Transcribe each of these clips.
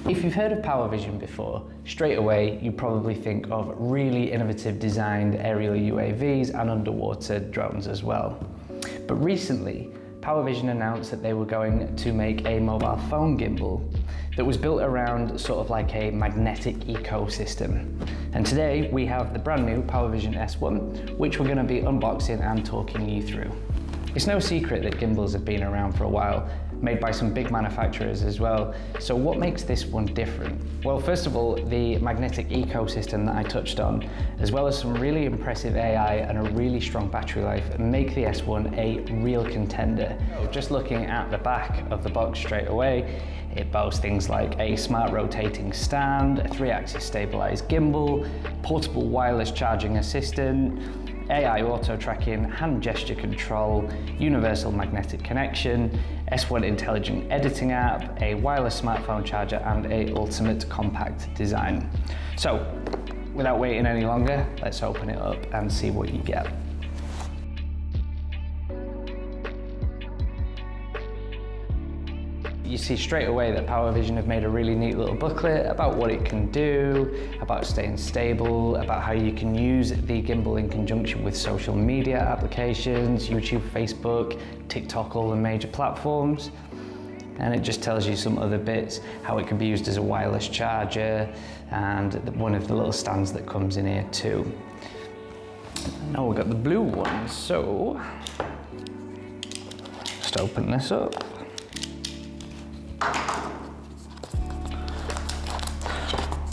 If you've heard of PowerVision before, straight away you probably think of really innovative designed aerial UAVs and underwater drones as well. But recently, PowerVision announced that they were going to make a mobile phone gimbal that was built around sort of like a magnetic ecosystem. And today we have the brand new PowerVision S1, which we're going to be unboxing and talking you through. It's no secret that gimbals have been around for a while, made by some big manufacturers as well. So what makes this one different? Well, first of all, the magnetic ecosystem that I touched on, as well as some really impressive AI and a really strong battery life, make the S1 a real contender. Just looking at the back of the box straight away, it boasts things like a smart rotating stand, a 3-axis stabilized gimbal, portable wireless charging assistant, AI auto tracking, hand gesture control, universal magnetic connection, S1 intelligent editing app, a wireless smartphone charger, and a ultimate compact design. So, without waiting any longer, let's open it up and see what you get. You see straight away that PowerVision have made a really neat little booklet about what it can do, about staying stable, about how you can use the gimbal in conjunction with social media applications, YouTube, Facebook, TikTok, all the major platforms. And it just tells you some other bits, how it can be used as a wireless charger, and one of the little stands that comes in here too. Now we've got the blue one, so just open this up.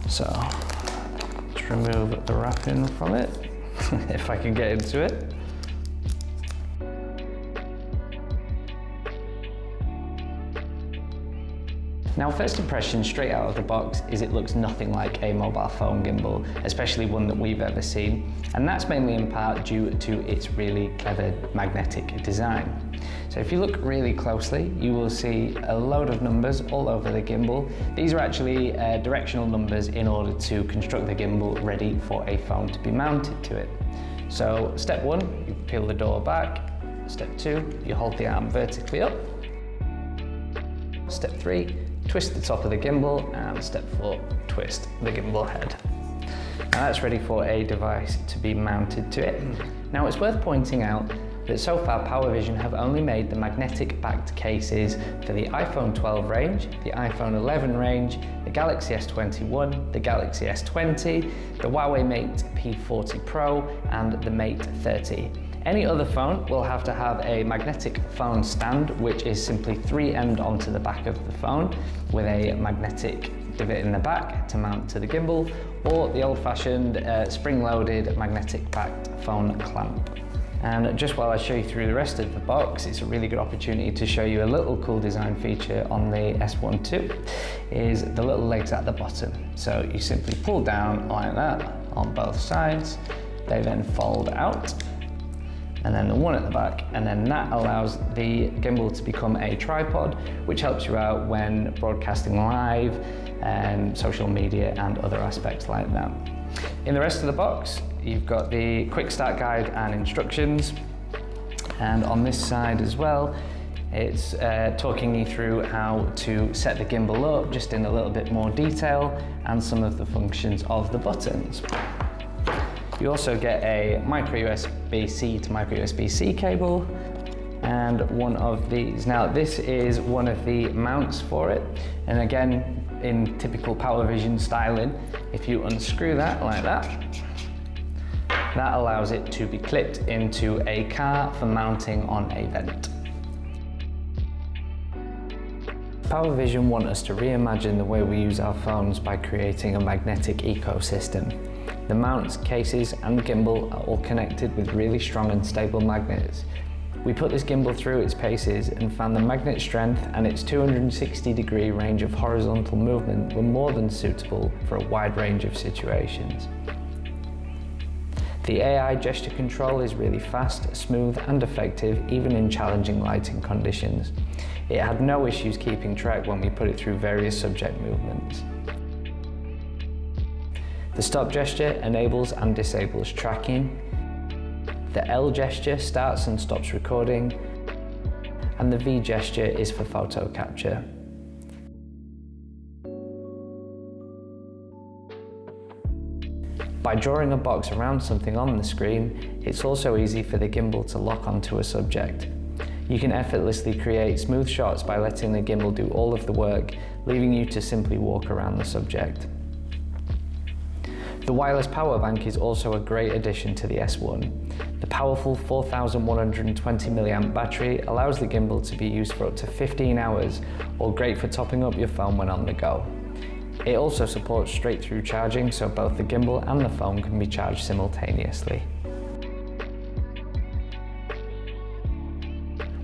So, let's remove the wrapping from it, if I can get into it. Now, first impression straight out of the box is it looks nothing like a mobile phone gimbal, especially one that we've ever seen. And that's mainly in part due to its really clever magnetic design. So if you look really closely, you will see a load of numbers all over the gimbal. These are actually directional numbers in order to construct the gimbal ready for a phone to be mounted to it. So step 1, you peel the door back. Step 2, you hold the arm vertically up. Step 3, twist the top of the gimbal, and step 4, twist the gimbal head. Now that's ready for a device to be mounted to it. Now it's worth pointing out that so far PowerVision have only made the magnetic backed cases for the iPhone 12 range, the iPhone 11 range, the Galaxy S21, the Galaxy S20, the Huawei Mate P40 Pro, and the Mate 30. Any other phone will have to have a magnetic phone stand, which is simply 3-end onto the back of the phone with a magnetic divot in the back to mount to the gimbal, or the old-fashioned spring-loaded magnetic backed phone clamp. And just while I show you through the rest of the box, it's a really good opportunity to show you a little cool design feature on the S1 too, is the little legs at the bottom. So you simply pull down like that on both sides, they then fold out, and then the one at the back, and then that allows the gimbal to become a tripod, which helps you out when broadcasting live, social media, and other aspects like that. In the rest of the box, you've got the quick start guide and instructions, and on this side as well, it's talking you through how to set the gimbal up just in a little bit more detail and some of the functions of the buttons. You also get a micro USB-C to micro USB-C cable and one of these. Now this is one of the mounts for it, and again in typical PowerVision styling, if you unscrew that like that, that allows it to be clipped into a car for mounting on a vent. PowerVision want us to reimagine the way we use our phones by creating a magnetic ecosystem. The mounts, cases, and gimbal are all connected with really strong and stable magnets. We put this gimbal through its paces and found the magnet strength and its 260-degree range of horizontal movement were more than suitable for a wide range of situations. The AI gesture control is really fast, smooth, and effective even in challenging lighting conditions. It had no issues keeping track when we put it through various subject movements. The stop gesture enables and disables tracking. The L gesture starts and stops recording, and the V gesture is for photo capture. By drawing a box around something on the screen, it's also easy for the gimbal to lock onto a subject. You can effortlessly create smooth shots by letting the gimbal do all of the work, leaving you to simply walk around the subject. The wireless power bank is also a great addition to the S1. The powerful 4120 mAh battery allows the gimbal to be used for up to 15 hours, or great for topping up your phone when on the go. It also supports straight-through charging, so both the gimbal and the phone can be charged simultaneously.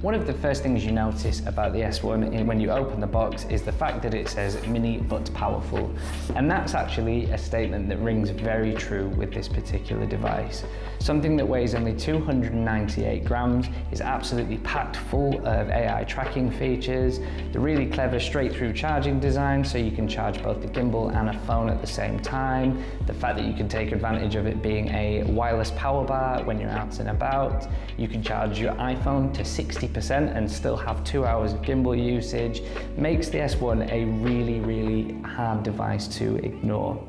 One of the first things you notice about the S1 when you open the box is the fact that it says mini but powerful. And that's actually a statement that rings very true with this particular device. Something that weighs only 298 grams is absolutely packed full of AI tracking features, the really clever straight-through charging design so you can charge both the gimbal and a phone at the same time, the fact that you can take advantage of it being a wireless power bar when you're out and about, you can charge your iPhone to 60% and still have 2 hours of gimbal usage, makes the S1 a really hard device to ignore.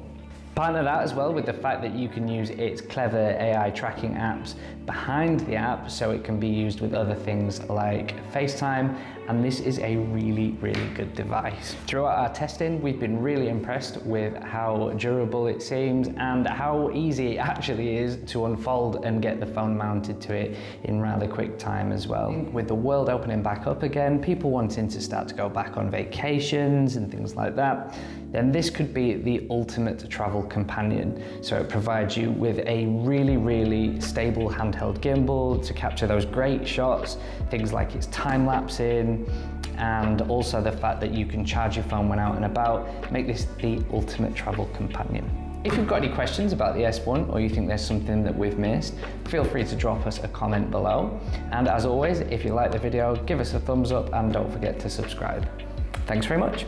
Partner that as well with the fact that you can use its clever AI tracking apps behind the app so it can be used with other things like FaceTime, and this is a really good device. Throughout our testing, we've been really impressed with how durable it seems and how easy it actually is to unfold and get the phone mounted to it in rather quick time as well. With the world opening back up again, people wanting to start to go back on vacations and things like that, then this could be the ultimate travel companion. So it provides you with a really stable handheld gimbal to capture those great shots, things like its time-lapsing, and also the fact that you can charge your phone when out and about, make this the ultimate travel companion. If you've got any questions about the S1 or you think there's something that we've missed, feel free to drop us a comment below. And as always, if you like the video, give us a thumbs up and don't forget to subscribe. Thanks very much.